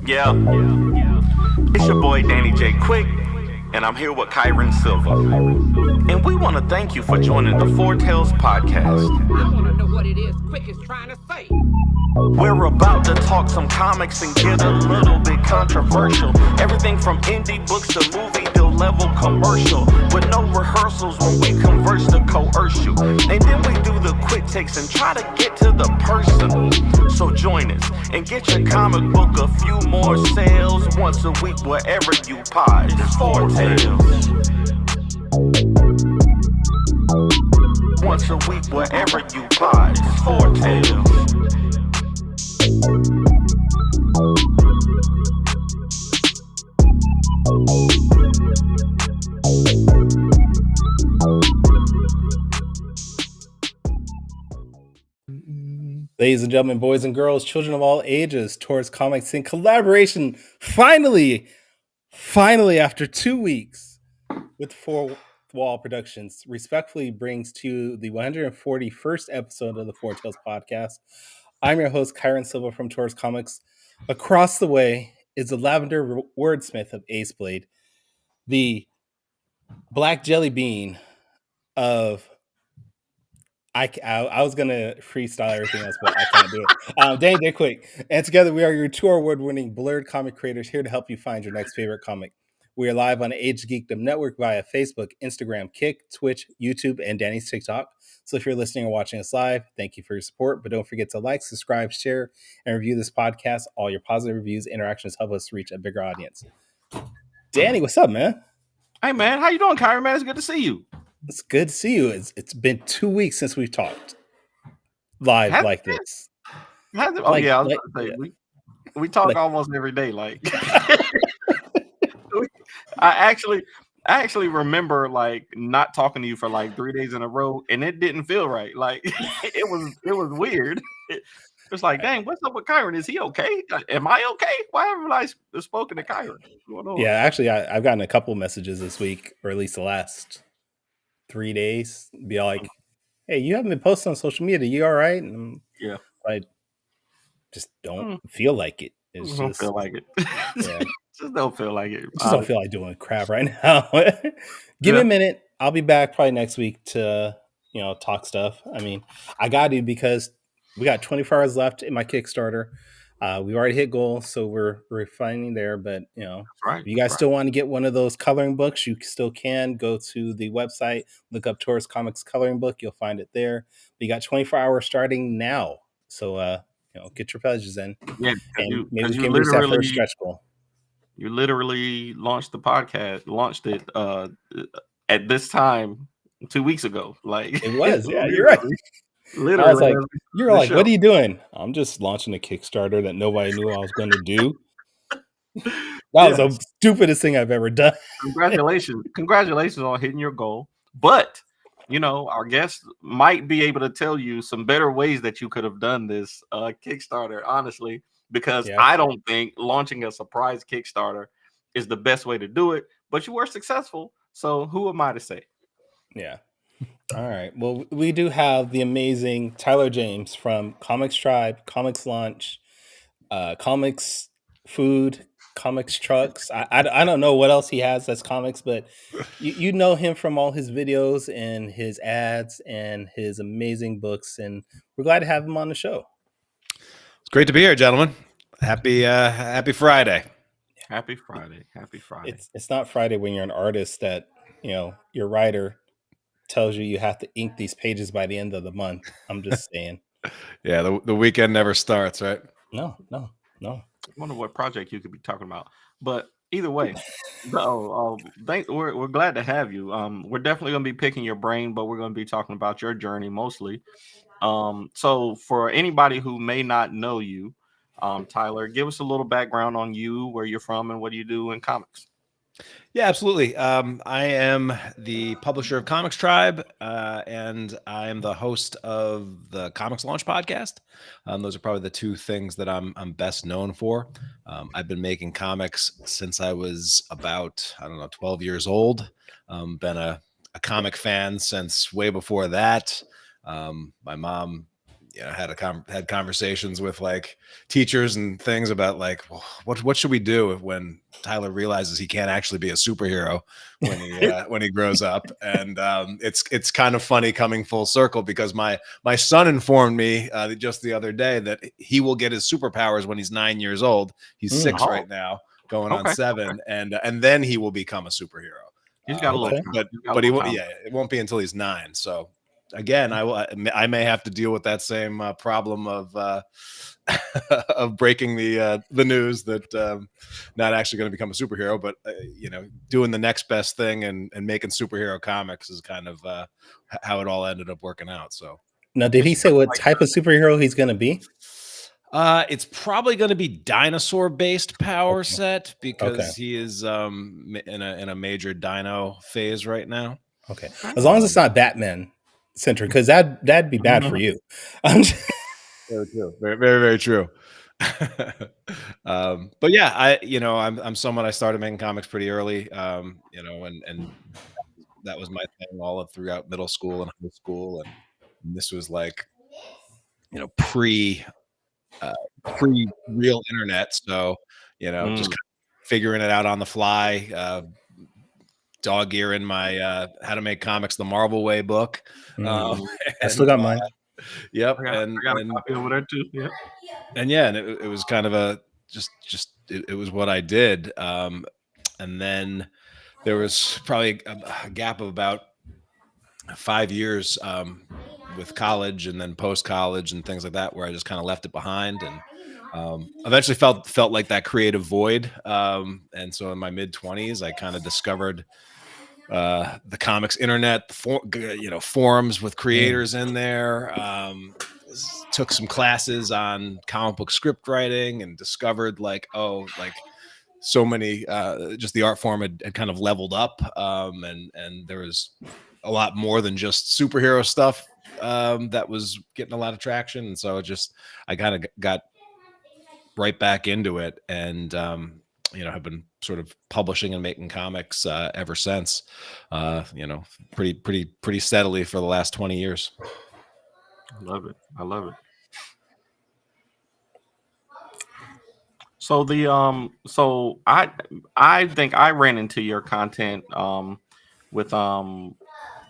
Yeah, it's your boy Danny J. Quick, and I'm here with Kyron Silva. And we want to thank you for joining the Four Tales podcast. I want to know what it is Quick is trying to say. We're about to talk some comics and get a little bit controversial. Everything from indie books to movie deal level commercial. With no rehearsals when we converse to coerce you. And then we do the quick takes and try to get to the person. So join us and get your comic book a few more sales once a week wherever you pod. It's Four Tales. Once a week wherever you pod. It's Four Tales. Ladies and gentlemen, boys and girls, children of all ages, Towards Comics in collaboration, finally, after 2 weeks, with Four Wall Productions, respectfully brings to the 141st episode of the Four Tales podcast. I'm your host, Kyron Silva from Towards Comics. Across the way is the lavender wordsmith of Ace Blade, the black jelly bean of... I was going to freestyle everything else, but I can't do it. Danny J. Quick. And together we are your two award-winning blurred comic creators here to help you find your next favorite comic. We are live on the Age Geekdom Network via Facebook, Instagram, Kick, Twitch, YouTube, and Danny's TikTok. So if you're listening or watching us live, thank you for your support. But don't forget to like, subscribe, share, and review this podcast. All your positive reviews, interactions help us reach a bigger audience. Danny, what's up, man? Hey, man. How you doing, Kyron, man? It's good to see you. It's good to see you. It's been 2 weeks since we've talked live like this. I was going to say, we talk almost every day. Like, I actually remember like not talking to you for like 3 days in a row, and it didn't feel right. Like it was weird. It's like, dang, what's up with Kyron? Is he okay? Am I okay? Why haven't I spoken to Kyron? What's going on? Yeah, actually, I've gotten a couple messages this week, or at least the last 3 days, be like, hey, you haven't been posting on social media. You all right? And yeah, I just don't feel like it. It's don't feel like it. Yeah. Just don't feel like it. Just don't feel like doing crap right now. Give me a minute. I'll be back probably next week to talk stuff. I mean, I got to, because we got 24 hours left in my Kickstarter. We've already hit goals, so we're refining there. But if you guys still want to get one of those coloring books, you still can go to the website, look up Tourist Comics coloring book. You'll find it there. But you got 24 hours starting now, so get your pledges in. Yeah, and maybe we can reach that first stretch goal. You literally launched the podcast, launched it at this time 2 weeks ago. Like it was, yeah, you're right. Literally, I was like, you're like, what are you doing? I'm just launching a Kickstarter that nobody knew I was going to do. That was the stupidest thing I've ever done. Congratulations on hitting your goal. But our guest might be able to tell you some better ways that you could have done this Kickstarter, honestly, because I don't think launching a surprise Kickstarter is the best way to do it. But you were successful. So who am I to say? Yeah. All right. Well, we do have the amazing Tyler James from Comixtribe, Comixlaunch, Comics Food, Comics Trucks. I don't know what else he has that's comics, but you know him from all his videos and his ads and his amazing books, and we're glad to have him on the show. It's great to be here, gentlemen. Happy Friday. Happy Friday. It's not Friday when you're an artist that your writer tells you have to ink these pages by the end of the month. I'm just saying. Yeah, the weekend never starts, right? No. I wonder what project you could be talking about. But either way, we're glad to have you. We're definitely going to be picking your brain, but we're going to be talking about your journey mostly. So for anybody who may not know you, Tyler, give us a little background on you, where you're from, and what do you do in comics? Yeah, absolutely. I am the publisher of Comixtribe, and I am the host of the Comixlaunch podcast. Those are probably the two things that I'm best known for. I've been making comics since I was about 12 years old. Been a comic fan since way before that. My mom had conversations with like teachers and things about like, well, what should we do when Tyler realizes he can't actually be a superhero when he grows up? And it's kind of funny coming full circle, because my son informed me just the other day that he will get his superpowers when he's 9 years old. He's 6 right now, going on 7, and then he will become a superhero. He's got a little, but he won't. Yeah, it won't be until he's 9. So again, I may have to deal with that same problem of of breaking the news that not actually going to become a superhero, but doing the next best thing and making superhero comics is kind of how it all ended up working out. So now, did he say what type of superhero he's going to be? It's probably going to be dinosaur-based power set, because he is in a major dino phase right now. Okay, as long as it's not Batman centered, because that'd be bad for you. Very true. Very, very, very true. But yeah, I'm someone, I started making comics pretty early, and that was my thing all throughout middle school and high school, and this was like pre real internet, so just kind of figuring it out on the fly, dog earing my How to Make Comics the Marvel Way book. I still got mine. Yep. I got a copy over there too. Yeah. And it was kind of it was what I did. And then there was probably a gap of about 5 years with college and then post-college and things like that, where I just kind of left it behind, and eventually felt like that creative void. And so in my mid-20s, I kind of discovered the comics internet, forums with creators in there, took some classes on comic book script writing, and discovered so many, just the art form had kind of leveled up, and there was a lot more than just superhero stuff that was getting a lot of traction. And so I kind of got right back into it, and have been sort of publishing and making comics ever since, pretty steadily for the last 20 years. I love it. So so I think I ran into your content with the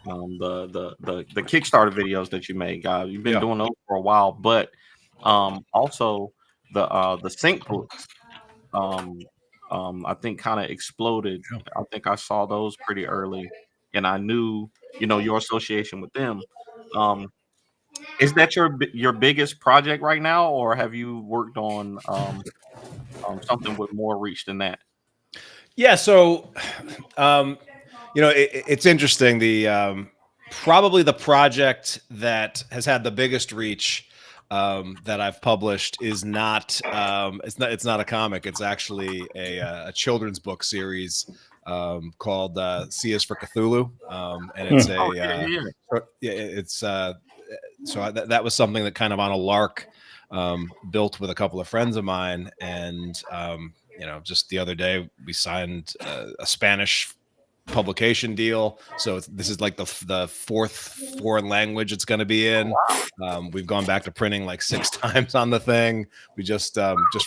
Kickstarter videos that you made. You've been doing those for a while, but also the sync books I think kind of exploded. I think I saw those pretty early, and I knew your association with them. Is that your biggest project right now, or have you worked on something with more reach than that? Yeah, so it's interesting. The probably the project that has had the biggest reach that I've published is not it's not a comic. It's actually a children's book series called C is for Cthulhu, and it's that was something that kind of on a lark built with a couple of friends of mine, and just the other day we signed a Spanish publication deal, so this is like the 4th foreign language it's going to be in. We've gone back to printing like 6 times on the thing. We just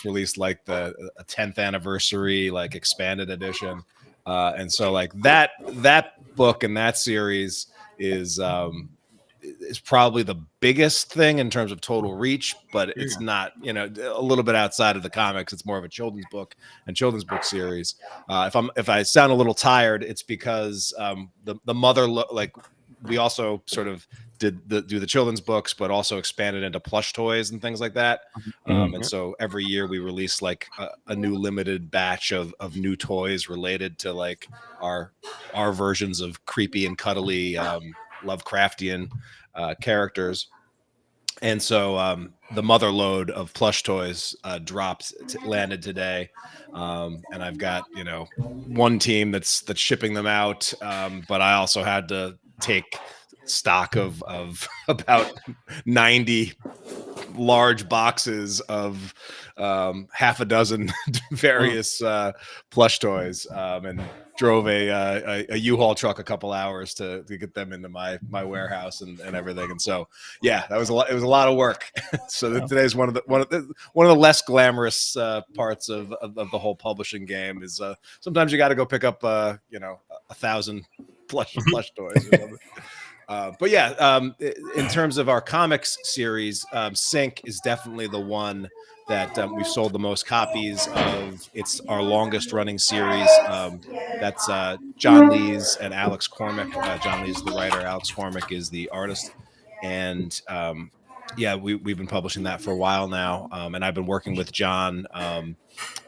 released like a 10th anniversary like expanded edition, and so like that book and that series is probably the biggest thing in terms of total reach, but it's not, a little bit outside of the comics. It's more of a children's book and children's book series. If I sound a little tired, it's because the mother, we also sort of do the children's books, but also expanded into plush toys and things like that. And so every year we release like a new limited batch of new toys related to like our versions of creepy and cuddly Lovecraftian characters. And so the mother load of plush toys landed today, and I've got one team that's shipping them out, but I also had to take stock of about 90 large boxes of half a dozen various plush toys, and drove a U-Haul truck a couple hours to get them into my warehouse and everything. And so, yeah, that was a lot. It was a lot of work. So today's one of the less glamorous parts of the whole publishing game is sometimes you got to go pick up 1,000 plush toys or something. But yeah, in terms of our comics series, Sync is definitely the one that we've sold the most copies of. It's our longest running series. That's John Lees and Alex Cormack. John Lees is the writer. Alex Cormack is the artist. And yeah, we've been publishing that for a while now. And I've been working with John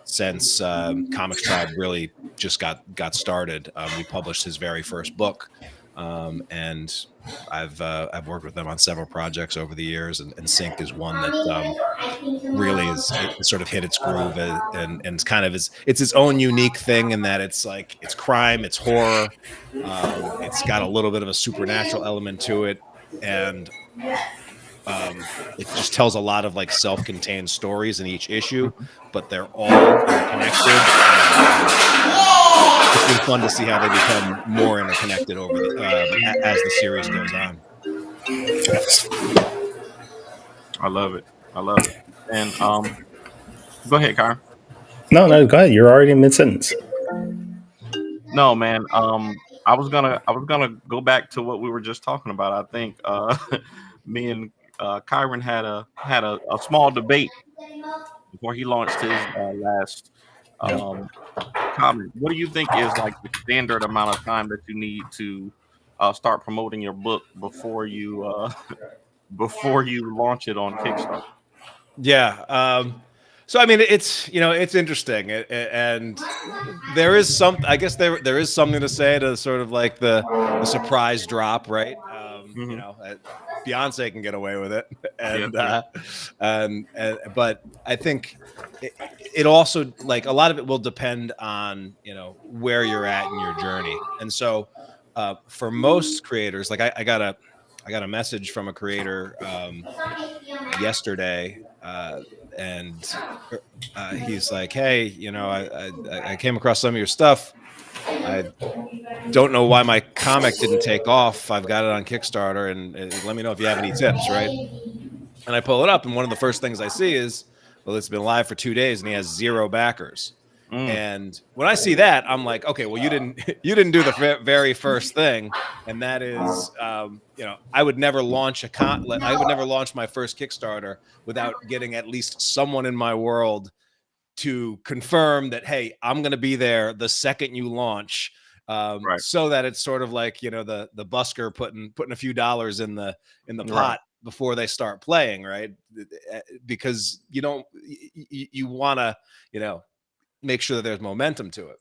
since Comixtribe really just got started. We published his very first book. And I've worked with them on several projects over the years, and Sync is one that really is sort of hit its groove, and it's kind of it's its own unique thing in that it's crime, it's horror, it's got a little bit of a supernatural element to it, and it just tells a lot of self-contained stories in each issue, but they're all interconnected. It's been fun to see how they become more interconnected over as the series goes on. I love it. And go ahead, Kyron. No, go ahead. You're already mid-sentence. No, man. I was gonna go back to what we were just talking about. I think me and Kyron had a small debate before he launched his last comic. What do you think is the standard amount of time that you need to start promoting your book before you launch it on Kickstarter? Yeah. So I mean, it's interesting, and there is I guess there is something to say to sort of the surprise drop, right? Beyonce can get away with it, and but I think it also a lot of it will depend on where you're at in your journey, and so for most creators, I got a message from a creator yesterday, and he's like, hey, I came across some of your stuff. I don't know why my comic didn't take off. I've got it on Kickstarter, and let me know if you have any tips, right? And I pull it up, and one of the first things I see is, well, it's been live for 2 days, and he has 0 backers. And when I see that, I'm like, okay, well, you didn't do the very first thing, and that is, I would never launch I would never launch my first Kickstarter without getting at least someone in my world to confirm that, hey, I'm going to be there the second you launch, right. So that it's sort of the busker putting a few dollars in the pot right. before they start playing, right? Because you want to make sure that there's momentum to it.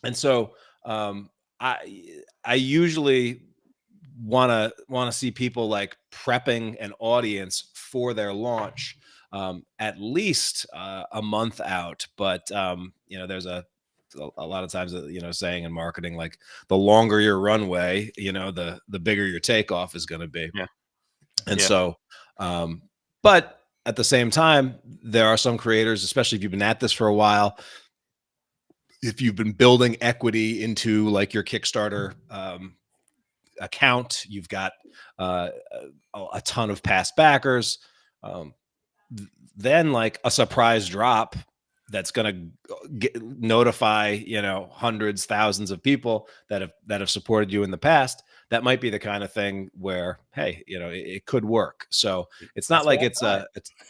And so I usually want to see people prepping an audience for their launch at least a month out. But there's a lot of times saying in marketing, the longer your runway, the bigger your takeoff is going to be. Yeah. And so but at the same time, there are some creators, especially if you've been at this for a while, if you've been building equity into your Kickstarter account, you've got a ton of past backers, then a surprise drop that's going to notify hundreds, thousands of people that have supported you in the past. That might be the kind of thing where, hey, it could work. So it's not it's a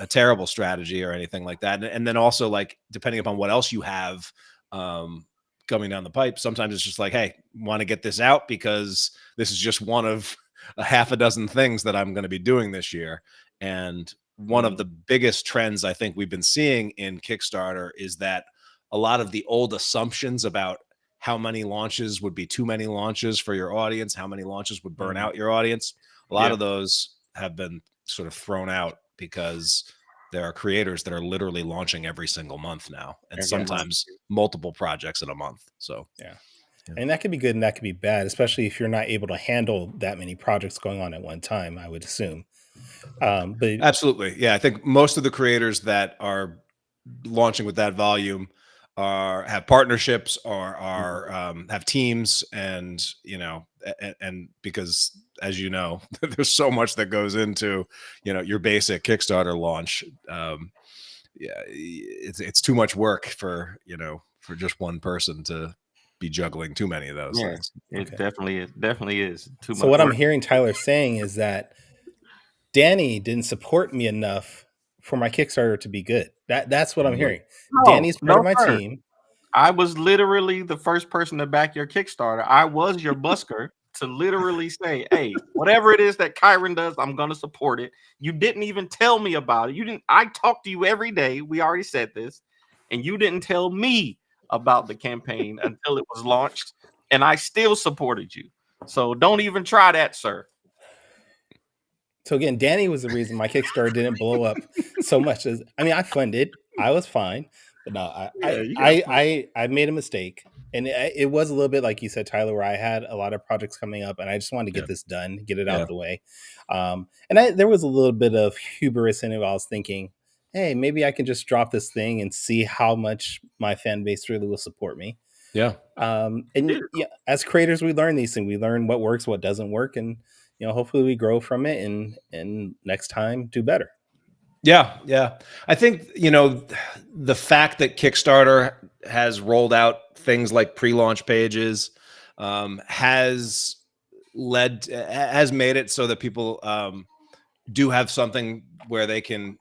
terrible strategy or anything like that. And then also depending upon what else you have coming down the pipe, sometimes it's just hey, want to get this out because this is just one of a half a dozen things that I'm going to be doing this year. And one of the biggest trends I think we've been seeing in Kickstarter is that a lot of the old assumptions about how many launches would be too many launches for your audience, how many launches would burn out your audience, a lot of those have been sort of thrown out because there are creators that are literally launching every single month now, and sometimes multiple projects in a month. So And that could be good and that could be bad, especially if you're not able to handle that many projects going on at one time, I would assume. But Absolutely. Yeah. I think most of the creators that are launching with that volume have partnerships or are have teams, and and because, as you know, there's so much that goes into your basic Kickstarter launch. Yeah, it's too much work for for just one person to be juggling too many of those Yeah, things. it okay. definitely is too So much what I'm work. hearing Tyler saying is that Danny didn't support me enough for my Kickstarter to be good. That's what I'm hearing. No, Danny's part no, of my sir. team. I was literally the first person to back your Kickstarter. I was your busker to literally say, "Hey, whatever it is that Kyron does, I'm gonna support it." You didn't even tell me about it. You didn't. I talk to you every day. We already said this, and you didn't tell me about the campaign until it was launched, and I still supported you. So don't even try that, sir. So again, Danny was the reason my Kickstarter didn't blow up so much. As I mean, I funded, I was fine, but no, Yeah, you got fun. I made a mistake, and it was a little bit like you said, Tyler, where I had a lot of projects coming up, and I just wanted to Yeah. get this done, get it Yeah. out the way. There was a little bit of hubris in it. I was thinking, hey, maybe I can just drop this thing and see how much my fan base really will support me. Yeah. And yeah, as creators, we learn these things. We learn what works, what doesn't work, and hopefully we grow from it and next time do better. Yeah, yeah. I think, the fact that Kickstarter has rolled out things like pre-launch pages has made it so that people do have something where they can,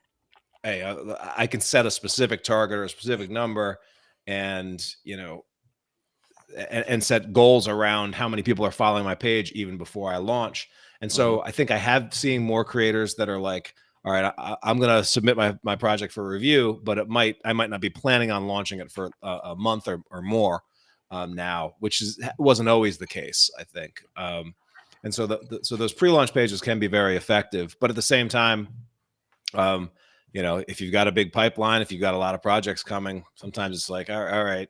hey, I can set a specific target or a specific number, and and set goals around how many people are following my page even before I launch. And so I think I have seen more creators that are like, all right, I'm going to submit my project for review, but I might not be planning on launching it for a month or more now, which wasn't always the case, I think. And so so those pre-launch pages can be very effective, but at the same time, if you've got a big pipeline, if you've got a lot of projects coming, sometimes it's like, all right,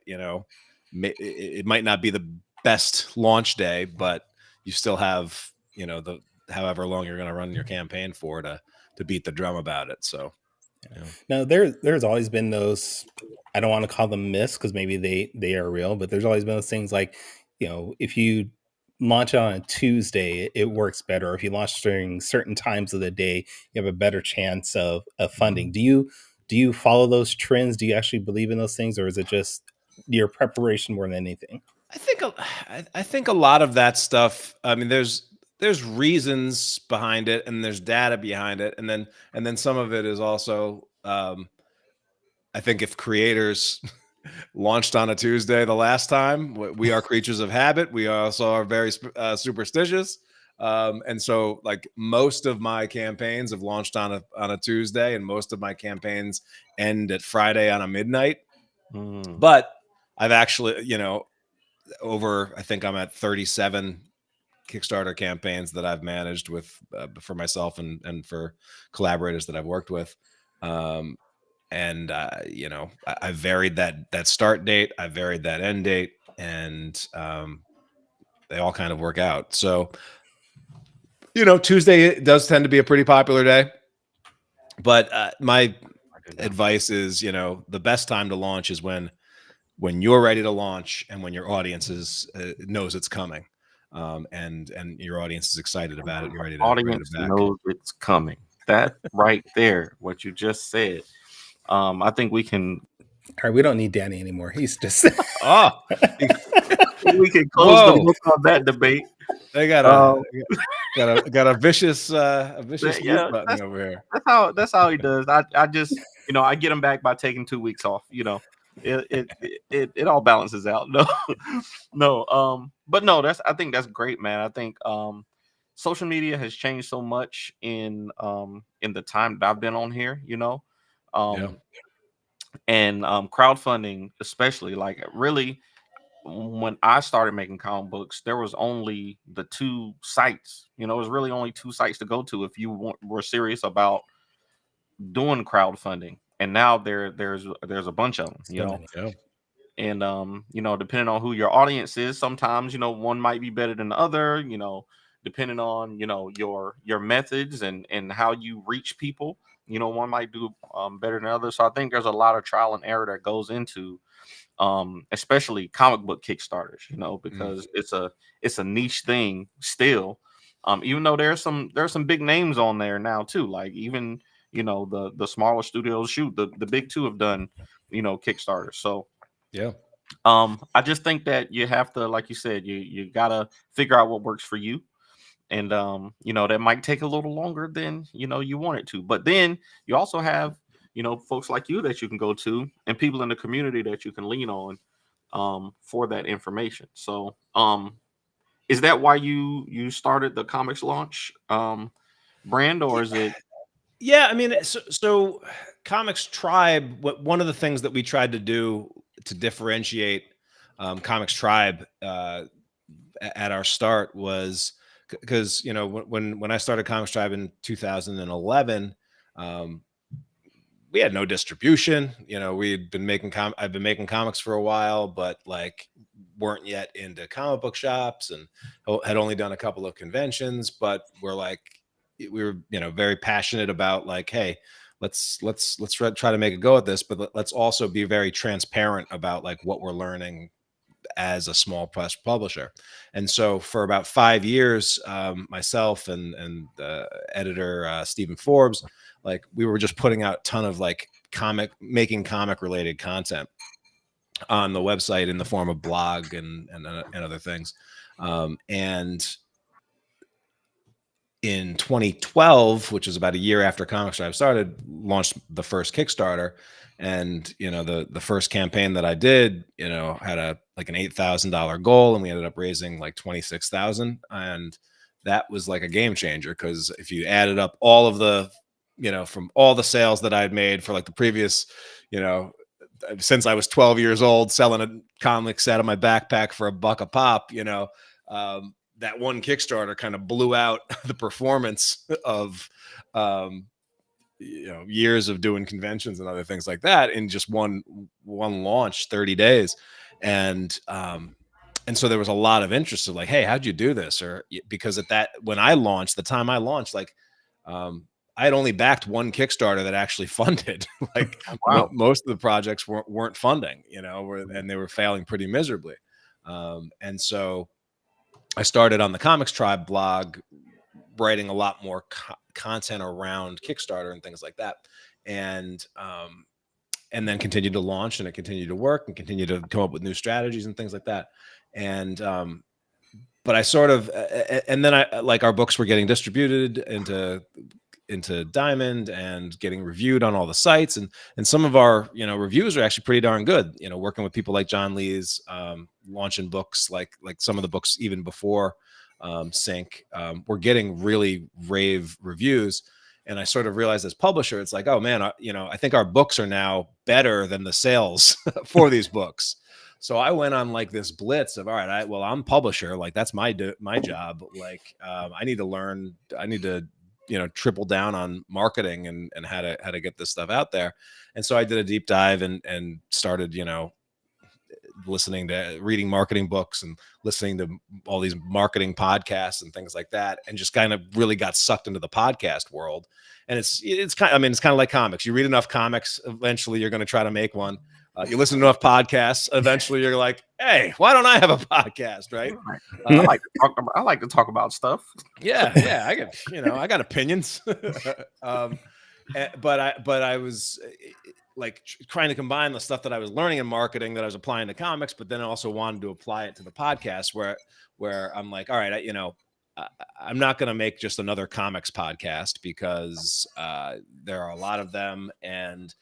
it might not be the best launch day, but you still have, the however long you're going to run your campaign for to beat the drum about it. So, Now there's always been those, I don't want to call them myths because maybe they are real, but there's always been those things like, if you launch on a Tuesday, it works better. Or if you launch during certain times of the day, you have a better chance of funding. Do you follow those trends? Do you actually believe in those things, or is it just your preparation more than anything? I think a lot of that stuff. I mean, there's reasons behind it, and there's data behind it, and then some of it is also. I think if creators launched on a Tuesday the last time, we are creatures of habit. We also are very superstitious, and so like most of my campaigns have launched on a Tuesday, and most of my campaigns end at Friday on a midnight. But I've actually, I think I'm at 37 Kickstarter campaigns that I've managed with for myself and for collaborators that I've worked with. And I varied that start date, I varied that end date, and they all kind of work out. So, Tuesday does tend to be a pretty popular day, but my advice is, the best time to launch is when you're ready to launch and when your audience knows it's coming, and your audience is excited about it. You're ready to Audience back. knows it's coming. That right there, what you just said. I think we can. All right, we don't need Danny anymore. He's just Oh, We can close the book on that debate. They got a vicious Yeah, button over here. That's how he does. I just I get him back by taking 2 weeks off. It all balances out. No, no. But no, I think that's great, man. I think social media has changed so much in the time that I've been on here. And crowdfunding, especially, like, really, when I started making comic books, there was only the two sites. It was really only two sites to go to if you were serious about doing crowdfunding. And now there's a bunch of them. Yeah. And you know, depending on who your audience is, sometimes, you know, one might be better than the other, you know, depending on, you know, your methods and how you reach people. You know, one might do better than others. So I think there's a lot of trial and error that goes into especially comic book Kickstarters, you know, because it's a niche thing still. Even though there's some big names on there now too, like even, you know, the smaller studios, shoot, the big two have done, you know, Kickstarters. So Yeah. I just think that you have to, like you said, you gotta figure out what works for you. And you know, that might take a little longer than, you know, you want it to. But then you also have, you know, folks like you that you can go to and people in the community that you can lean on for that information. So is that why you started the Comics Launch brand, or is it? Yeah, I mean, so Comics Tribe, one of the things that we tried to do to differentiate Comics Tribe at our start was because, you know, when I started Comics Tribe in 2011, we had no distribution. You know, we'd been making I've been making comics for a while, but like weren't yet into comic book shops and had only done a couple of conventions, but we're like, we were, you know, very passionate about like, hey, let's try to make a go at this, but let's also be very transparent about like what we're learning as a small press publisher. And so for about 5 years, myself and editor Stephen Forbes, like we were just putting out a ton of like comic related content on the website in the form of blog and other things. And in 2012, which is about a year after Comics Tribe started, launched the first Kickstarter. And, you know, the first campaign that I did, you know, had an $8,000 goal, and we ended up raising like 26,000. And that was like a game changer, because if you added up all of the, you know, from all the sales that I'd made for like the previous, you know, since I was 12 years old, selling a comic set of my backpack for $1 a pop, you know, that one Kickstarter kind of blew out the performance of, you know, years of doing conventions and other things like that in just one launch, 30 days. And so there was a lot of interest of like, hey, how'd you do this? Or because when I launched, the time I launched, like, I had only backed one Kickstarter that actually funded. Like, Wow. most of the projects weren't funding, you know, and they were failing pretty miserably. And so I started on the Comics Tribe blog, writing a lot more content around Kickstarter and things like that. And then continued to launch, and it continued to work and continued to come up with new strategies and things like that. And, but I sort of, and then I, like, our books were getting distributed into Diamond and getting reviewed on all the sites. And some of our, you know, reviews are actually pretty darn good, you know, working with people like John Lee's, launching books, like some of the books even before Sync, we're getting really rave reviews. And I sort of realized as publisher, it's like, oh man, you know, I think our books are now better than the sales for these books. So I went on like this blitz of, all right, I'm publisher, like that's my job. Like, I need to, you know, triple down on marketing and how to get this stuff out there. And so I did a deep dive and started, you know, reading marketing books and listening to all these marketing podcasts and things like that, and just kind of really got sucked into the podcast world. And it's kind of like comics. You read enough comics, eventually you're going to try to make one. You listen to enough podcasts, eventually you're like, hey, why don't I have a podcast, right? I like to talk about stuff. Yeah, I got opinions. But I was like trying to combine the stuff that I was learning in marketing that I was applying to comics, but then I also wanted to apply it to the podcast, where I'm like, all right, I'm not going to make just another comics podcast, because there are a lot of them. And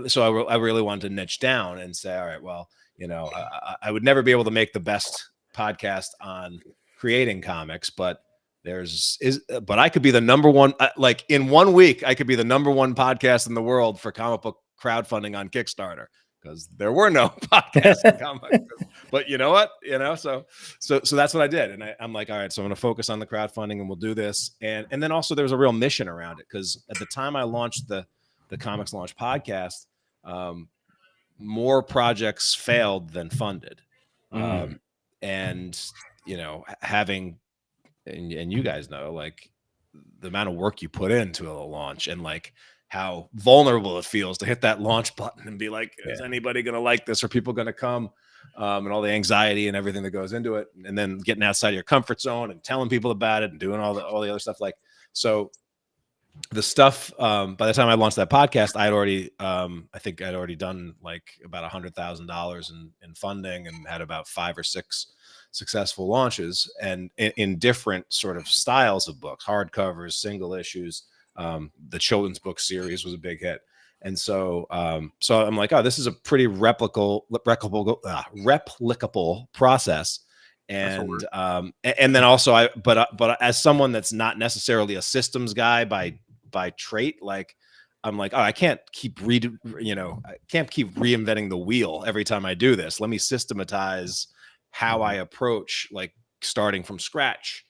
so I really wanted to niche down and say, all right, well, you know, I would never be able to make the best podcast on creating comics, but but I could be the number one, like in 1 week, I could be the number one podcast in the world for comic book crowdfunding on Kickstarter, because there were no podcasts in comics. But you know what, you know, so that's what I did. And I'm like, all right, so I'm going to focus on the crowdfunding and we'll do this. And then also there was a real mission around it, because at the time I launched the Comics Launch podcast, more projects failed than funded. Mm. And, you know, having, and you guys know, like the amount of work you put into a launch and like how vulnerable it feels to hit that launch button and be like, is anybody going to like this? Are people going to come? And all the anxiety and everything that goes into it. And then getting outside of your comfort zone and telling people about it and doing all the other stuff. Like, so the stuff, by the time I launched that podcast, I think I'd already done like about $100,000 in funding and had about 5 or 6 successful launches, and in different sort of styles of books, hardcovers, single issues. The children's book series was a big hit. And so, so I'm like, oh, this is a pretty replicable process. And then also but as someone that's not necessarily a systems guy by trait, like I'm like, oh, I can't keep reinventing the wheel every time I do this. Let me systematize how I approach like starting from scratch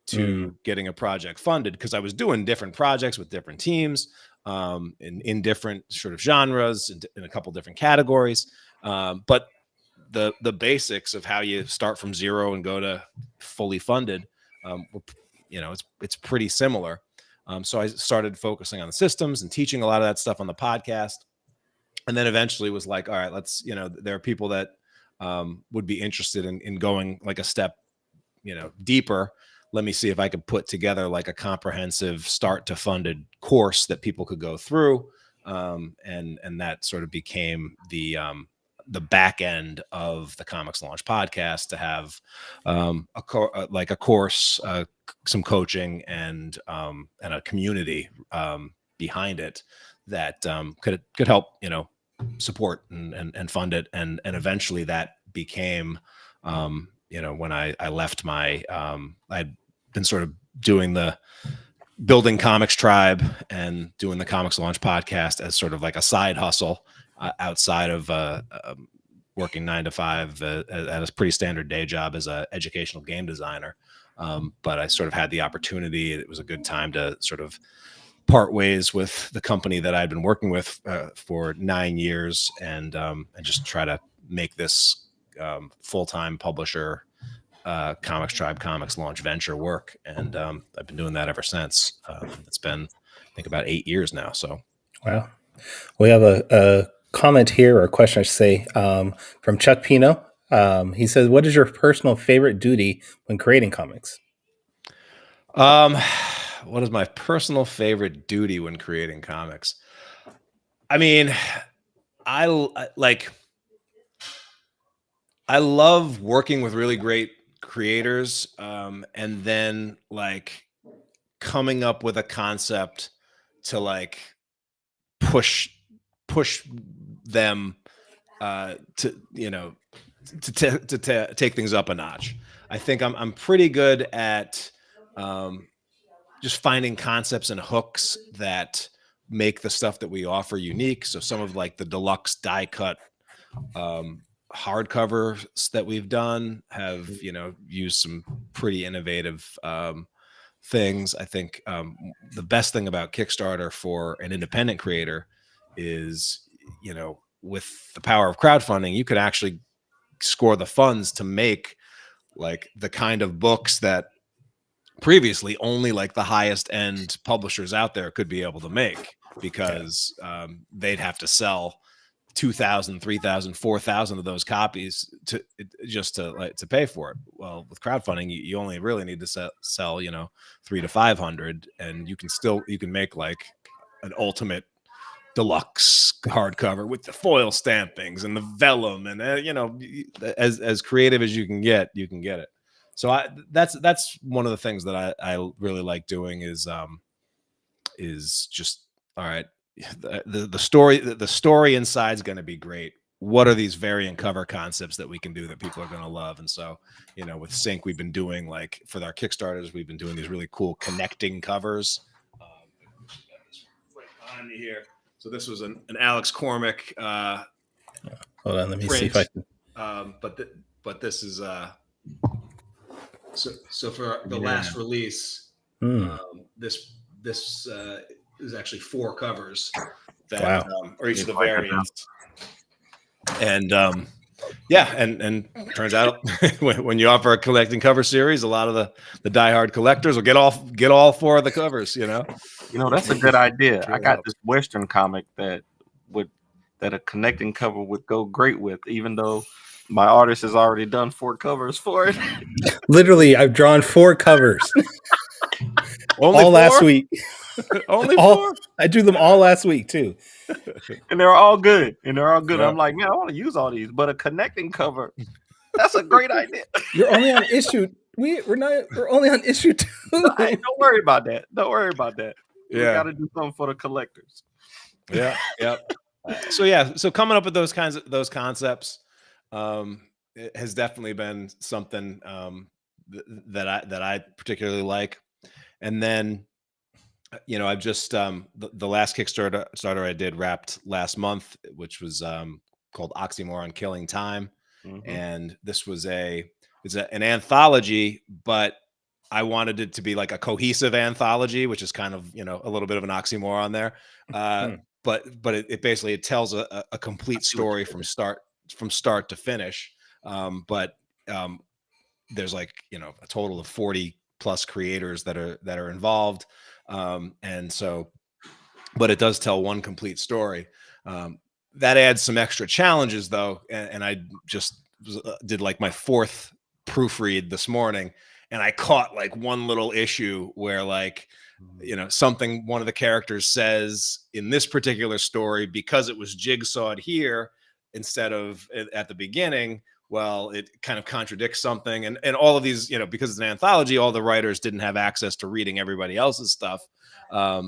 to getting a project funded, because I was doing different projects with different teams, in different sort of genres, in a couple different categories, but the basics of how you start from zero and go to fully funded, it's pretty similar. So I started focusing on the systems and teaching a lot of that stuff on the podcast. And then eventually was like, all right, let's, there are people that would be interested in going like a step, deeper. Let me see if I could put together like a comprehensive start to funded course that people could go through. And that sort of became the back end of the Comics Launch podcast, to have a course, some coaching, and a community behind it that could help support and fund it, and eventually that became when I left my I'd been sort of doing the building Comixtribe and doing the Comics Launch podcast as sort of like a side hustle, outside of working 9 to 5 at a pretty standard day job as an educational game designer. But I sort of had the opportunity. It was a good time to sort of part ways with the company that I'd been working with for 9 years, and just try to make this full-time publisher Comixtribe Comics Launch venture work. And I've been doing that ever since. It's been, I think, about 8 years now. So, wow. We have a comment here, or a question, I should say, from Chuck Pino. He says, what is your personal favorite duty when creating comics? What is my personal favorite duty when creating comics? I mean, I love working with really great creators, and then like coming up with a concept to like push them to take things up a notch. I think I'm pretty good at just finding concepts and hooks that make the stuff that we offer unique. So some of like the deluxe die cut hardcovers that we've done have used some pretty innovative things. I think the best thing about Kickstarter for an independent creator is, with the power of crowdfunding, you could actually score the funds to make like the kind of books that previously only like the highest end publishers out there could be able to make, because they'd have to sell 2,000, 3,000, 4,000 of those copies to pay for it. Well, with crowdfunding, you only really need to sell 300 to 500, and you can make like an ultimate deluxe hardcover with the foil stampings and the vellum, and as creative as you can get it. So that's one of the things that I really like doing is just, all right, the story inside is going to be great. What are these variant cover concepts that we can do that people are going to love? And so, with Sync, we've been doing, like, for our Kickstarters, we've been doing these really cool connecting covers. Right behind me here. So this was an Alex Cormack. Hold on, let me print. See if I can. But this is so for the last release, this is actually 4 covers that are each of the variants. And yeah, and turns out when you offer a collecting cover series, a lot of the diehard collectors will get all 4 of the covers. That's a good idea. I Really got helps. this Western comic that a connecting cover would go great with, even though my artist has already done 4 covers for it. Literally, I've drawn 4 covers Only all 4? last week. Only All 4? I drew them all last week too. And they're all good. Yeah. I'm like, man, I want to use all these, but a connecting cover, that's a great idea. You're only on issue. We're only on issue 2. Hey, don't worry about that. We Yeah. got to do something for the collectors. Yeah. So coming up with those concepts it has definitely been something that I particularly like. And then I've just the last Kickstarter I did wrapped last month, which was called Oxymoron Killing Time. Mm-hmm. And this was an anthology, but I wanted it to be like a cohesive anthology, which is kind of a little bit of an oxymoron there. But it basically tells a complete story from start to finish. But there's like a total of 40 plus creators that are involved, and so, but it does tell one complete story. That adds some extra challenges though, and I just did like my 4th proofread this morning, and I caught like one little issue where like something one of the characters says in this particular story, because it was jigsawed here instead of at the beginning, well, it kind of contradicts something, and all of these, because it's an anthology, all the writers didn't have access to reading everybody else's stuff.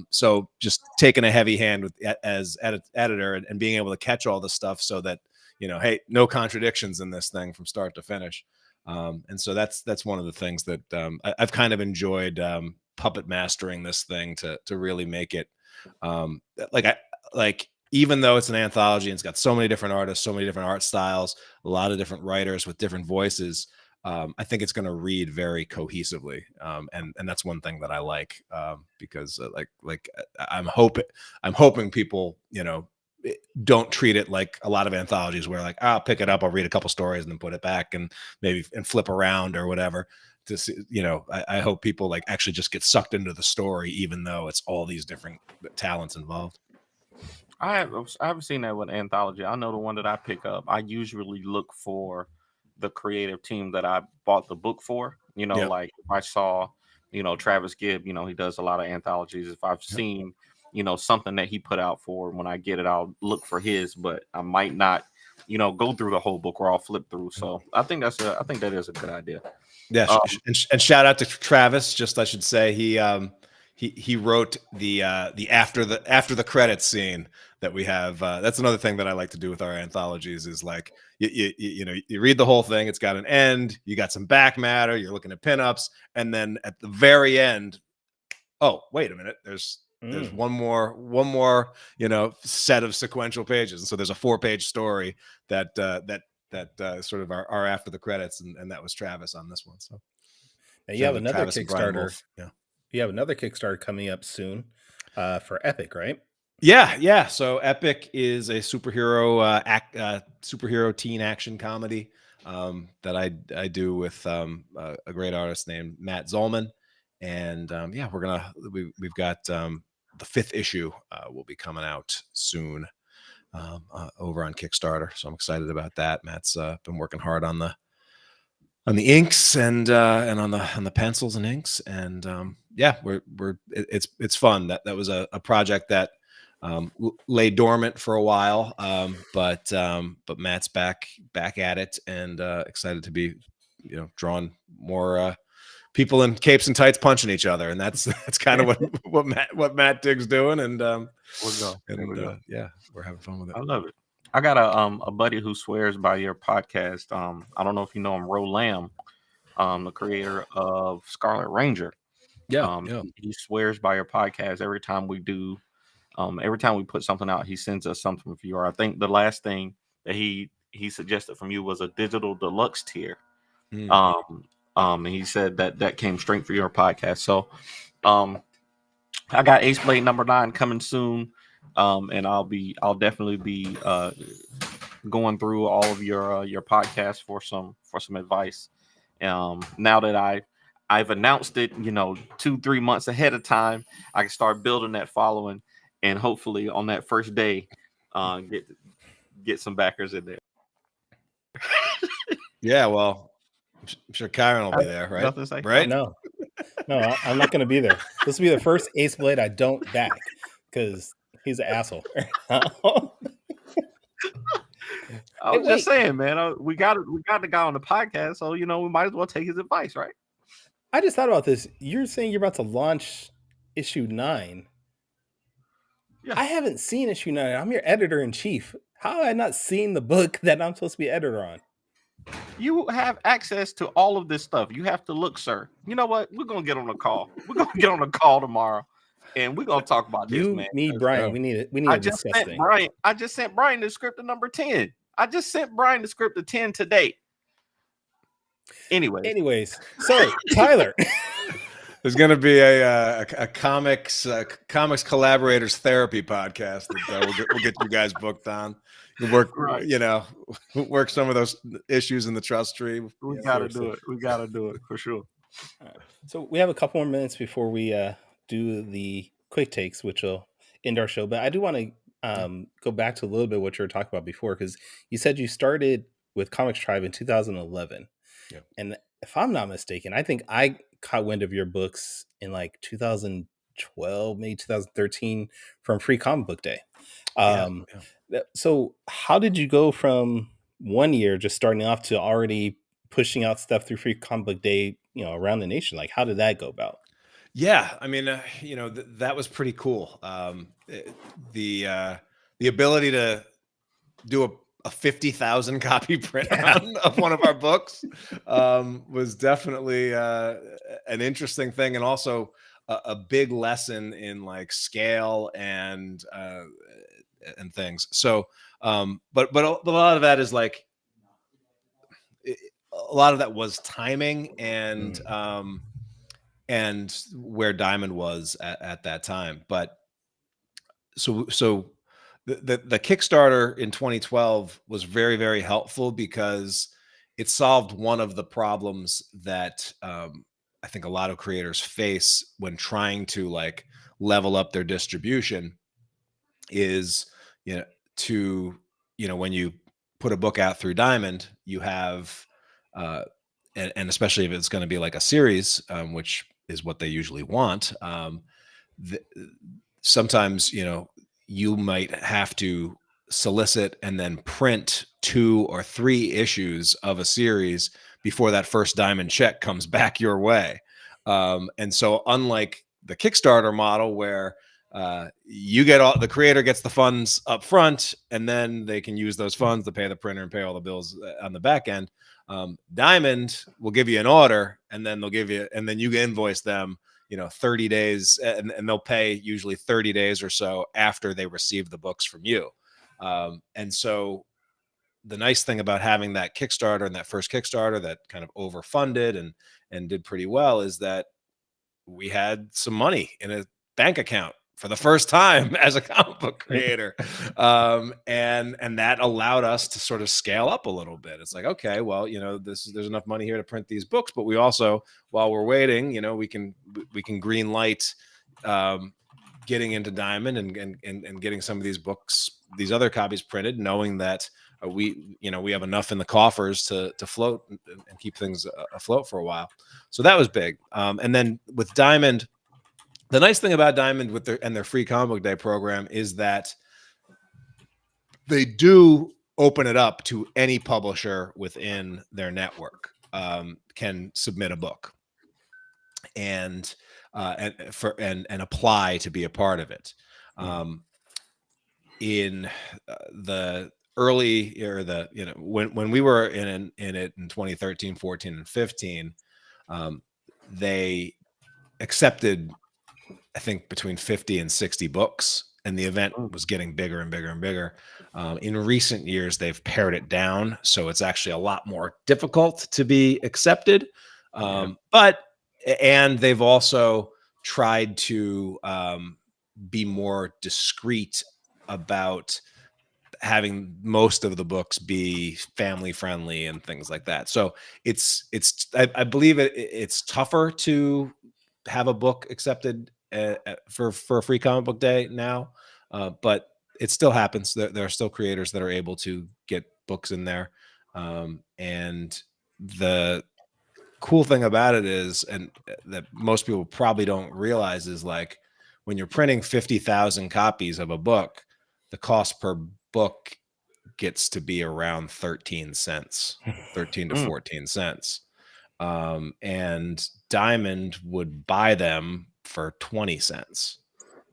So just taking a heavy hand as editor and being able to catch all the stuff so that, hey, no contradictions in this thing from start to finish. And so that's one of the things that I've kind of enjoyed puppet mastering this thing to really make it even though it's an anthology and it's got so many different artists, so many different art styles, a lot of different writers with different voices, I think it's going to read very cohesively. And that's one thing that I like, because I'm hoping people, don't treat it like a lot of anthologies where like, I'll pick it up, I'll read a couple stories and then put it back and flip around or whatever. To see, I hope people like actually just get sucked into the story, even though it's all these different talents involved. I haven't seen that with anthology. I know the one that I pick up, I usually look for the creative team that I bought the book for. Like if I saw, Travis Gibb, he does a lot of anthologies. If I've seen, something that he put out for, when I get it, I'll look for his, but I might not, go through the whole book or I'll flip through. So I think that is a good idea. Yeah. And shout out to Travis. Just, I should say, he wrote the after the credits scene that we have. That's another thing that I like to do with our anthologies is like, you read the whole thing. It's got an end. You got some back matter. You're looking at pinups. And then at the very end, oh, wait a minute. There's one more, set of sequential pages. And so there's a 4-page story that sort of are after the credits. And that was Travis on this one. So now you have another Kickstarter. Yeah. You have another Kickstarter coming up soon for Epic, right? Yeah. So Epic is a superhero teen action comedy that I do with a great artist named Matt Zollman, and we've got the 5th issue will be coming out soon over on Kickstarter. So I'm excited about that. Matt's been working hard on the inks and on the pencils and inks, and it's fun. That was a project that lay dormant for a while, but Matt's back at it, and excited to be drawing more people in capes and tights punching each other, and that's kind of what Matt Diggs doing, and we're having fun with it. I love it. I got a buddy who swears by your podcast. I don't know if you know him, Ro Lamb, the creator of Scarlet Ranger. Yeah. He swears by your podcast every time we do. Every time we put something out, he sends us something for you. Or I think the last thing that he suggested from you was a digital deluxe tier. And he said that came straight for your podcast. So, I got Ace Blade #9 coming soon. And I'll definitely be going through all of your podcasts for some advice. Now that I've announced it, 2-3 months ahead of time, I can start building that following, and hopefully on that first day, get some backers in there. Yeah, well, I'm sure Kyron will be there, right? Nothing to say? Right? No, I'm not going to be there. This will be the first Ace Blade I don't back because he's an asshole. I was just saying, man. We got the guy on the podcast, so we might as well take his advice, right? I just thought about this. You're saying you're about to launch issue 9. Yeah. I haven't seen issue 9. I'm your editor in chief. How have I not seen the book that I'm supposed to be editor on? You have access to all of this stuff. You have to look, sir. You know what? We're gonna get on a call. We're gonna get on a call tomorrow, and we're gonna talk about this, man. Me, Brian. We need it. We need to discuss things. I just sent Brian the script of number 10. I just sent Brian the script of 10 today. Anyways, so Tyler. There's going to be a comics collaborators therapy podcast that we'll get you guys booked on. Work, right. Work some of those issues in the trust tree. We got to do it. We got to do it for sure. Right. So we have a couple more minutes before we do the quick takes, which will end our show. But I do want to go back to a little bit what you were talking about before, because you said you started with Comixtribe in 2011. Yeah. And if I'm not mistaken, I think I caught wind of your books in like 2012, maybe 2013 from Free Comic Book Day. So how did you go from 1 year just starting off to already pushing out stuff through Free Comic Book Day, around the nation? Like, how did that go about? Yeah, I mean, that was pretty cool. The ability to do a 50,000 copy print run of one of our books was definitely an interesting thing, and also a big lesson in like scale and things. So, but a lot of that is like a lot of that was timing and where Diamond was at that time. But so. The Kickstarter in 2012 was very, very helpful because it solved one of the problems that I think a lot of creators face when trying to like level up their distribution is, when you put a book out through Diamond, you have, and especially if it's going to be like a series, which is what they usually want. Sometimes, you might have to solicit and then print 2 or 3 issues of a series before that first Diamond check comes back your way. And so unlike the Kickstarter model where the creator gets the funds up front and then they can use those funds to pay the printer and pay all the bills on the back end, Diamond will give you an order and then you invoice them 30 days, and they'll pay usually 30 days or so after they receive the books from you. And so the nice thing about having that Kickstarter and that first Kickstarter that kind of overfunded and did pretty well is that we had some money in a bank account for the first time as a comic book creator. And that allowed us to sort of scale up a little bit. It's like, okay, well, there's enough money here to print these books, but we also, while we're waiting, we can green light getting into Diamond and getting some of these books, these other copies printed, knowing that we have enough in the coffers to float and keep things afloat for a while. So that was big. And then with Diamond, the nice thing about Diamond with their Free Comic Book Day program is that they do open it up to any publisher within their network can submit a book and apply to be a part of it. In the early or when we were in it in 2013, 14, and 15, they accepted, I think, between 50 and 60 books, and the event was getting bigger and bigger and bigger. In recent years, they've pared it down, so it's actually a lot more difficult to be accepted. But they've also tried to be more discreet about having most of the books be family friendly and things like that. So I believe it's tougher to have a book accepted for a free comic book day now, but it still happens. There are still creators that are able to get books in there, and the cool thing about it is, and that most people probably don't realize, is like when you're printing 50,000 copies of a book, the cost per book gets to be around 13 cents, 13 to 14 cents. And Diamond would buy them for 20 cents.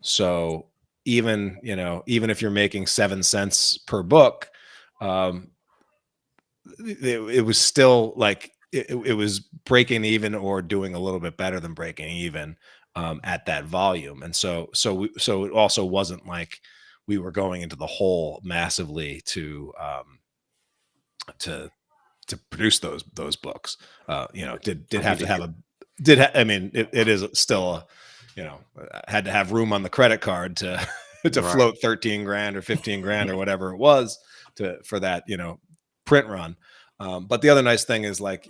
So even if you're making 7 cents per book, it was still like it was breaking even or doing a little bit better than breaking even at that volume. And so it also wasn't like we were going into the hole massively to produce those books. Did have to have a I mean, it is still had to have room on the credit card to float 13 grand or 15 grand or whatever it was for that print run. But the other nice thing is like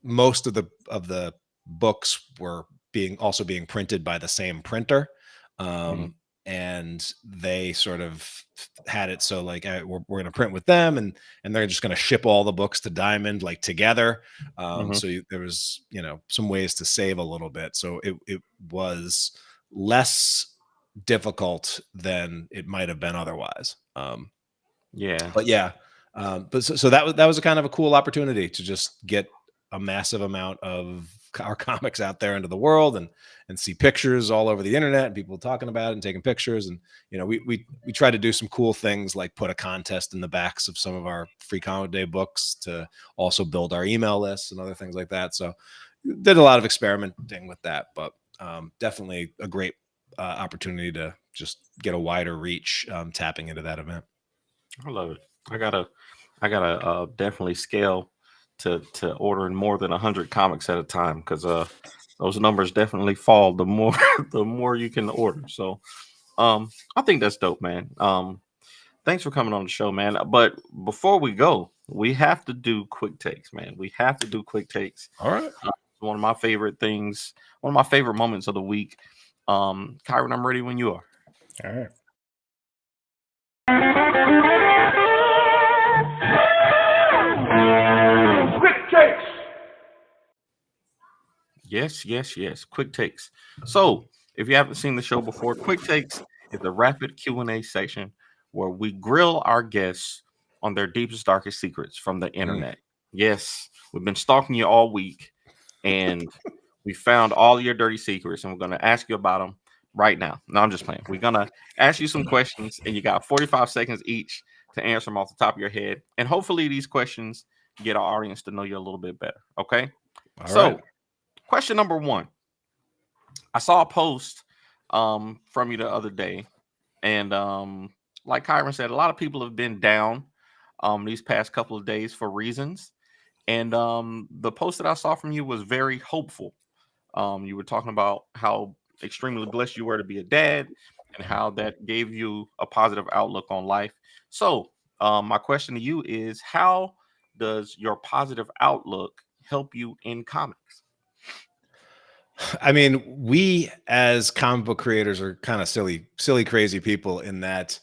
most of the books were being printed by the same printer. And they sort of had it so like we're going to print with them, and they're just going to ship all the books to Diamond like together. So there was some ways to save a little bit. So it was less difficult than it might have been otherwise. But so that was a kind of a cool opportunity to just get a massive amount of our comics out there into the world and see pictures all over the internet and people talking about it and taking pictures. And we try to do some cool things like put a contest in the backs of some of our free comic day books to also build our email lists and other things like that. So did a lot of experimenting with that, but definitely a great opportunity to just get a wider reach tapping into that event. I love it. I gotta definitely scale to ordering more than 100 comics at a time, because those numbers definitely fall the more you can order. So I think that's dope, man. Thanks for coming on the show, man. But before we go, we have to do quick takes, man. We have to do quick takes. All right. One of my favorite things, one of my favorite moments of the week. Kyron, I'm ready when you are. All right. Yes. Quick takes. So if you haven't seen the show before, Quick Takes is a rapid Q&A section where we grill our guests on their deepest, darkest secrets from the internet. Yes, we've been stalking you all week, and we found all your dirty secrets, and we're going to ask you about them right now. No, I'm just playing. We're going to ask you some questions, and you got 45 seconds each to answer them off the top of your head. And hopefully these questions get our audience to know you a little bit better. Okay? All right. Question number 1. I saw a post from you the other day, and like Kyron said, a lot of people have been down these past couple of days for reasons. And the post that I saw from you was very hopeful. You were talking about how extremely blessed you were to be a dad and how that gave you a positive outlook on life. So my question to you is, how does your positive outlook help you in comics? I mean, we as comic book creators are kind of silly, crazy people in that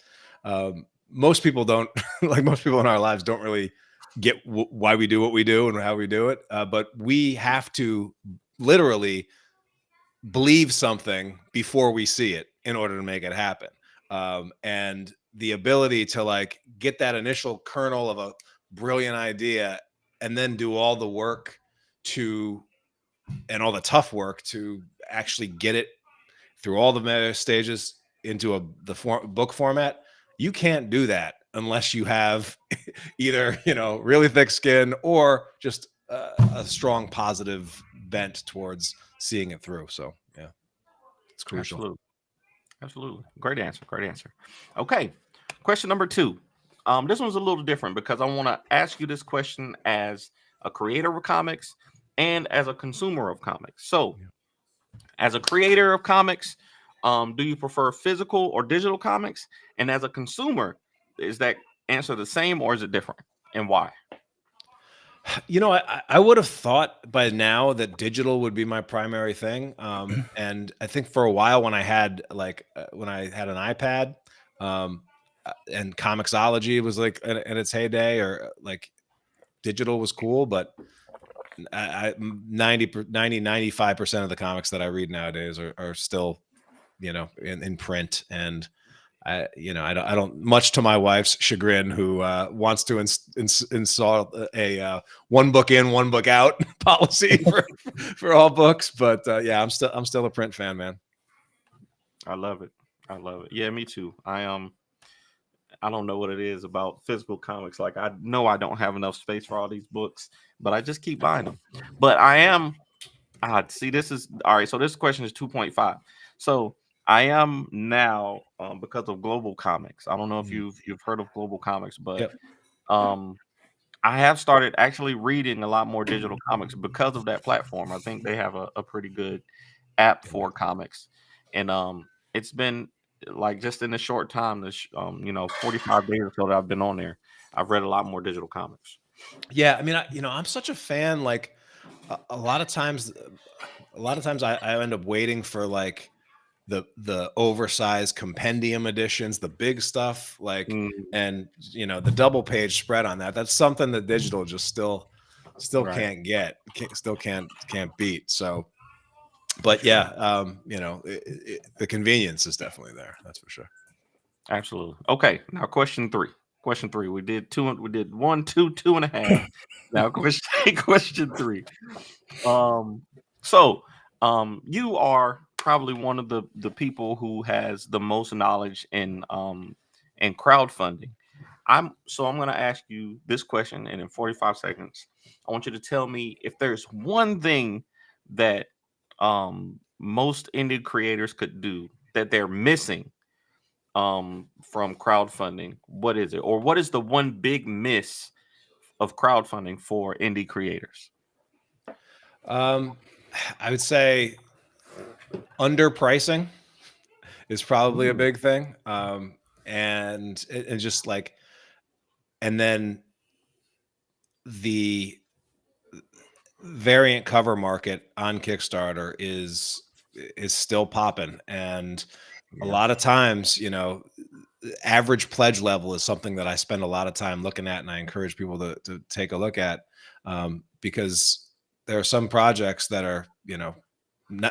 most people don't most people in our lives don't really get why we do what we do and how we do it. But we have to literally believe something before we see it in order to make it happen. And the ability to like get that initial kernel of a brilliant idea and then do all the work and all the tough work to actually get it through all the stages into book format. You can't do that unless you have either, really thick skin or just a strong positive bent towards seeing it through. So yeah, it's crucial. Absolutely. Great answer. Okay. Question number 2. This one's a little different because I want to ask you this question as a creator of comics and as a consumer of comics. So as a creator of comics, Do you prefer physical or digital comics? And as a consumer, is that answer the same or is it different? And why? You know, I would have thought by now that digital would be my primary thing. And I think for a while when I had an iPad, and Comixology was like in its heyday, or like digital was cool, but 95% of the comics that I read nowadays are still, in print. And I don't, much to my wife's chagrin, who wants to install a one book in, one book out policy for all books. But yeah, I'm still a print fan, man. I love it. Yeah, me too. I don't know what it is about physical comics. Like, I know I don't have enough space for all these books, but I just keep buying them. But I am. See, this is all right. So this question is 2.5. So I am now, because of Global Comics. I don't know if you've heard of Global Comics, but I have started actually reading a lot more digital comics because of that platform. I think they have a pretty good app for comics, and it's been like, just in a short time, 45 days or so that I've been on there, I've read a lot more digital comics. Yeah, I mean, I'm such a fan. Like a lot of times I end up waiting for like the oversized compendium editions, the big stuff, like, and the double page spread on that. That's something that digital just still Right. can't get, can't beat. So, but yeah, the convenience is definitely there. That's for sure. Absolutely. Okay, now question three. We did two. We did 1, 2, 2.5. Now question three. So you are probably one of the people who has the most knowledge in crowdfunding. I'm going to ask you this question, and in 45 seconds, I want you to tell me if there's one thing that most indie creators could do that they're missing from crowdfunding. What is it? Or what is the one big miss of crowdfunding for indie creators? I would say underpricing is probably a big thing. And just like, and then the variant cover market on Kickstarter is still popping. And a lot of times, average pledge level is something that I spend a lot of time looking at, and I encourage people to take a look at, because there are some projects that are,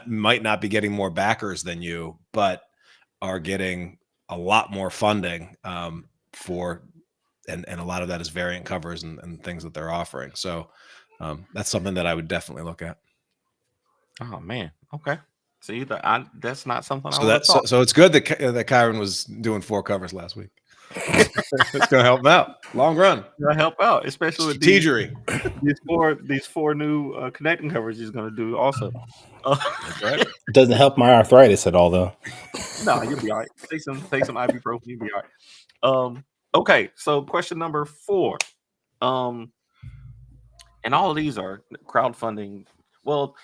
might not be getting more backers than you, but are getting a lot more funding and a lot of that is variant covers and things that they're offering. So that's something that I would definitely look at. Oh man, okay. See, that's not something so it's good that Kyron was doing 4 covers last week. It's gonna help him out long run. Gonna help out, especially with these four new connecting covers he's gonna do also. That's right. It doesn't help my arthritis at all, though. No, you'll be all right. Take some ibuprofen, you'll be all right. Okay, so question number 4. And all of these are crowdfunding. Well,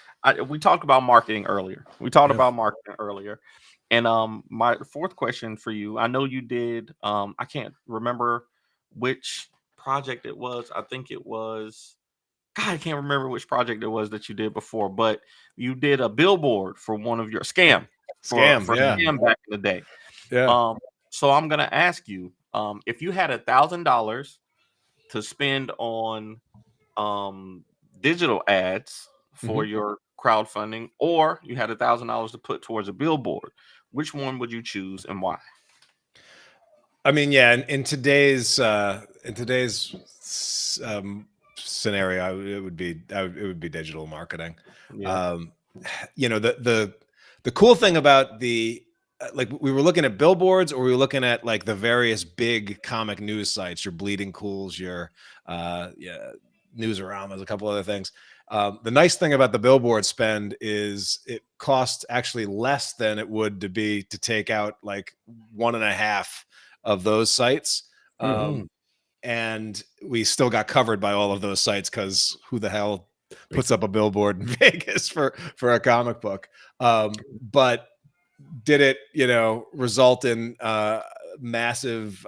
we talked about marketing earlier. And my fourth question for you, I know you did. I can't remember which project it was. I think it was. God, I can't remember which project it was that you did before, but you did a billboard for one of your scam back in the day. Yeah. So I'm gonna ask you, if you had $1,000 to spend on digital ads for your crowdfunding, or you had $1,000 to put towards a billboard, which one would you choose and why? I mean, yeah, in today's scenario, it would be digital marketing. Yeah. The cool thing about like, we were looking at billboards, or we were looking at like the various big comic news sites, your Bleeding Cools, your Newsaramas, a couple other things. The nice thing about the billboard spend is it costs actually less than it would to take out like 1.5 of those sites. And we still got covered by all of those sites, because who the hell puts up a billboard in Vegas for a comic book? But did it, result in massive,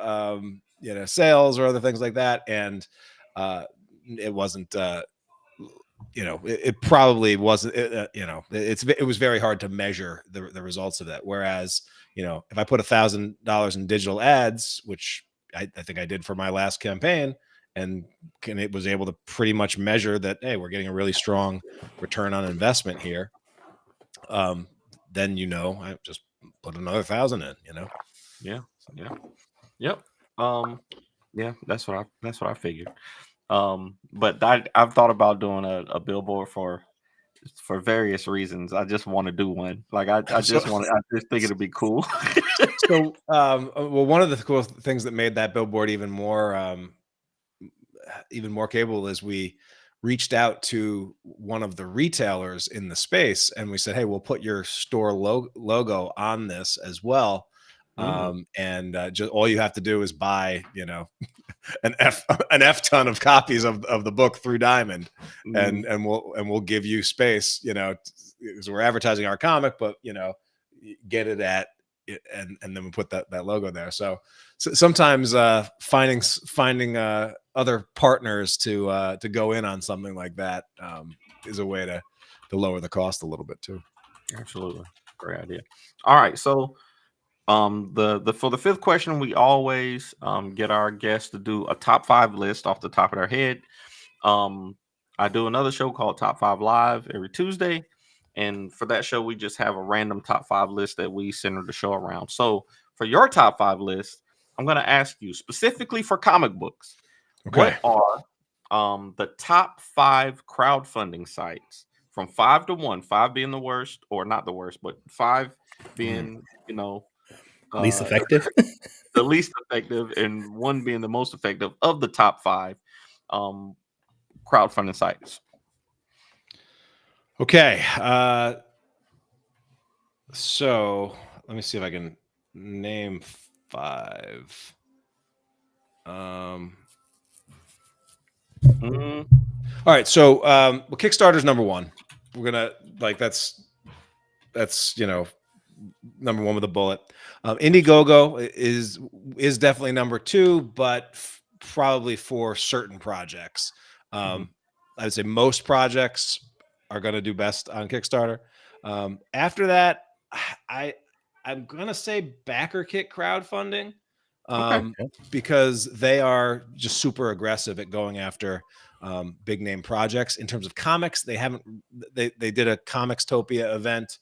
sales or other things like that? And it wasn't, it probably wasn't, it was very hard to measure the results of that. Whereas, if I put $1,000 in digital ads, which I think I did for my last campaign, and it was able to pretty much measure that, hey, we're getting a really strong return on investment here. Then, I just put another 1,000 in, Yeah. Yep. Yeah, that's what I figured. But I've thought about doing a billboard for various reasons. I just want to do one. Like I just think it'd be cool. So, well, one of the cool things that made that billboard even more capable is we reached out to one of the retailers in the space, and we said, hey, we'll put your store logo on this as well. And just all you have to do is buy, an F ton of copies of the book through Diamond, and we'll give you space, because we're advertising our comic, but get it at it, and then we put that logo there. So sometimes finding other partners to go in on something like that is a way to lower the cost a little bit too. Absolutely, great idea. All right, so for the fifth question, we always get our guests to do a top 5 list off the top of their head. I do another show called Top 5 Live every Tuesday, and for that show we just have a random top 5 list that we center the show around. So for your top 5 list, I'm going to ask you specifically for comic books. Okay. What are the top 5 crowdfunding sites from 5 to 1, 5 being the worst, or not the worst, but 5 being least effective, the least effective, and 1 being the most effective of the top 5 crowdfunding sites? Okay. So let me see if I can name 5. All right. So, Kickstarter's number 1. We're gonna that's number 1 with a bullet. Indiegogo is definitely number 2, but probably for certain projects. I would say most projects are going to do best on Kickstarter. After that, I'm going to say BackerKit crowdfunding, because they are just super aggressive at going after big name projects. In terms of comics, they did a Comixtopia event.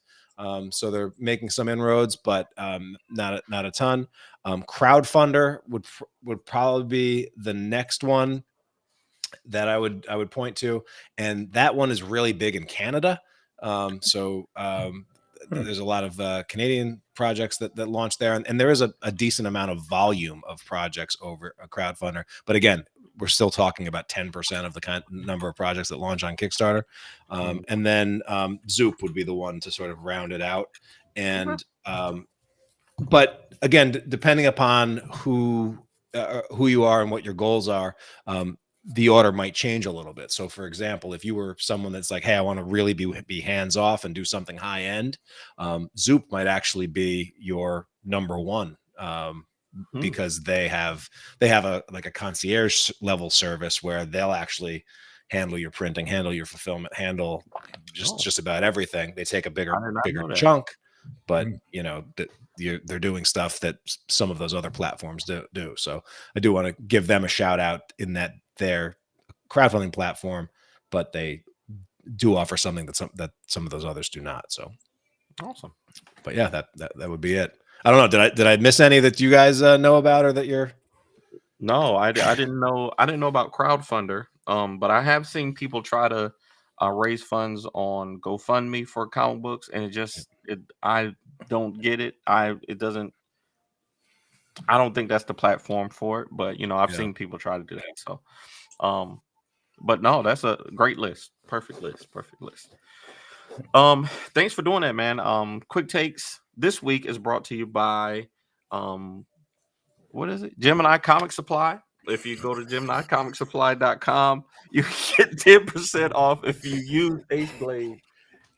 So they're making some inroads, but not a ton. Crowdfunder would probably be the next one that I would point to, and that one is really big in Canada. There's a lot of Canadian projects that launch there, and there is a decent amount of volume of projects over a crowdfunder. But again, we're still talking about 10% of the number of projects that launch on Kickstarter. And then Zoop would be the one to sort of round it out. And but again, depending upon who you are and what your goals are, the order might change a little bit. So for example, if you were someone that's like, hey, I want to really be hands off and do something high end, Zoop might actually be your number 1. Because they have a concierge level service where they'll actually handle your printing, handle your fulfillment, handle just about everything. They take a bigger chunk, but they're doing stuff that some of those other platforms do. So I do want to give them a shout out in that their crowdfunding platform, but they do offer something that some of those others do not. So awesome. But yeah, that would be it. I don't know. Did I miss any that you guys know about, or that you're? No, I didn't know. I didn't know about Crowdfunder. But I have seen people try to raise funds on GoFundMe for comic books, and I don't get it. I don't think that's the platform for it. But I've seen people try to do that. So, but no, that's a great list. Perfect list. Thanks for doing that, man. Quick takes this week is brought to you by what is it? Gemini Comic Supply. If you go to GeminiComicSupply.com, you get 10% off if you use Ace Blade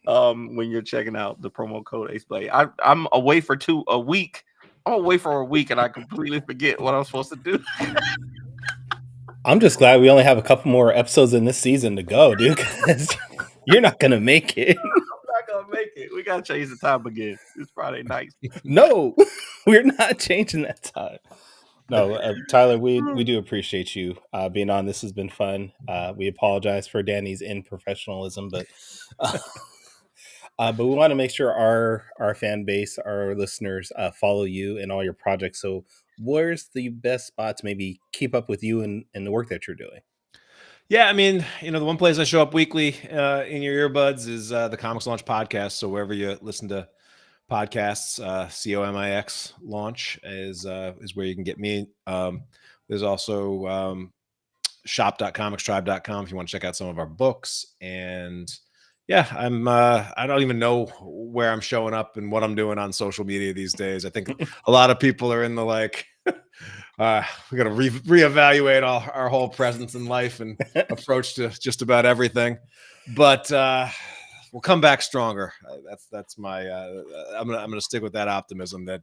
when you're checking out the promo code AceBlade. I'm away for a week. I'm away for a week and I completely forget what I'm supposed to do. I'm just glad we only have a couple more episodes in this season to go, dude, because you're not going to make it. I'm not going to make it. We got to change the time again. It's Friday night. No, we're not changing that time. No, Tyler, we do appreciate you being on. This has been fun. We apologize for Danny's unprofessionalism, but we want to make sure our fan base, our listeners, follow you and all your projects. So where's the best spot to maybe keep up with you and the work that you're doing? Yeah, I mean, the one place I show up weekly in your earbuds is the Comics Launch podcast. So wherever you listen to podcasts, COMIX launch is where you can get me. There's also shop.comixtribe.com if you want to check out some of our books. And yeah, I don't even know where I'm showing up and what I'm doing on social media these days. I think a lot of people are in the like, we got to reevaluate our whole presence in life and approach to just about everything. But we'll come back stronger. That's my. I'm gonna stick with that optimism that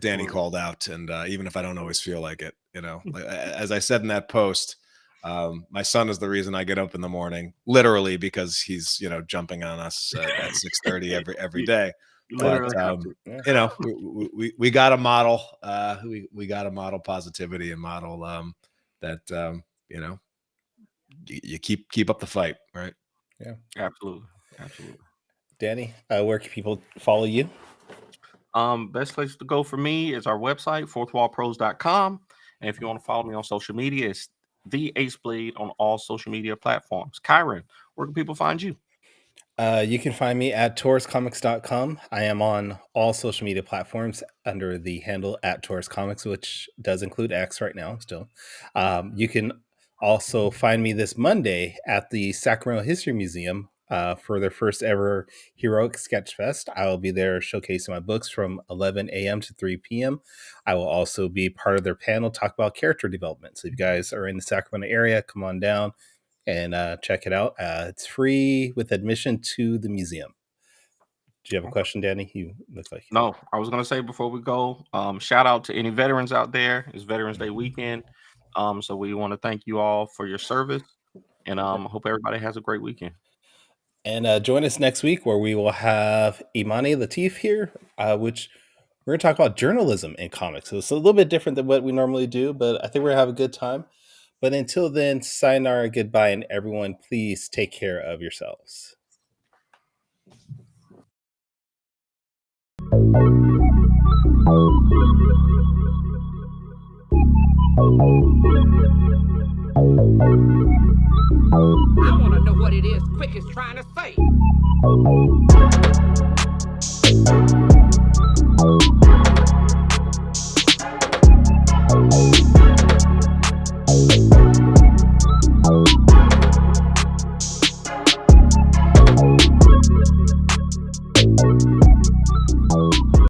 Danny called out, and even if I don't always feel like it, like, as I said in that post, my son is the reason I get up in the morning, literally because he's jumping on us at 6:30 every day. But we got to model. We got to model positivity and model that you keep up the fight, right? Yeah, absolutely. Danny, where can people follow you? Best place to go for me is our website, fourthwallpros.com. And if you want to follow me on social media, it's the AceBlade on all social media platforms. Kyron, where can people find you? You can find me at tauruscomics.com. I am on all social media platforms under the handle at tauruscomics, which does include X right now still. You can also find me this Monday at the Sacramento History Museum for their first ever Heroic Sketch Fest. I will be there showcasing my books from 11 a.m. to 3 p.m. I will also be part of their panel, talk about character development. So if you guys are in the Sacramento area, come on down and check it out. It's free with admission to the museum. Do you have a question, Danny? You look like no. I was gonna say before we go, shout out to any veterans out there. It's Veterans Day weekend, so we want to thank you all for your service, and hope everybody has a great weekend. And join us next week where we will have Imani Latif here, which we're going to talk about journalism in comics. So it's a little bit different than what we normally do, but I think we're going to have a good time. But until then, sayonara, goodbye, and everyone, please take care of yourselves. I want to know what it is Quick is trying to say.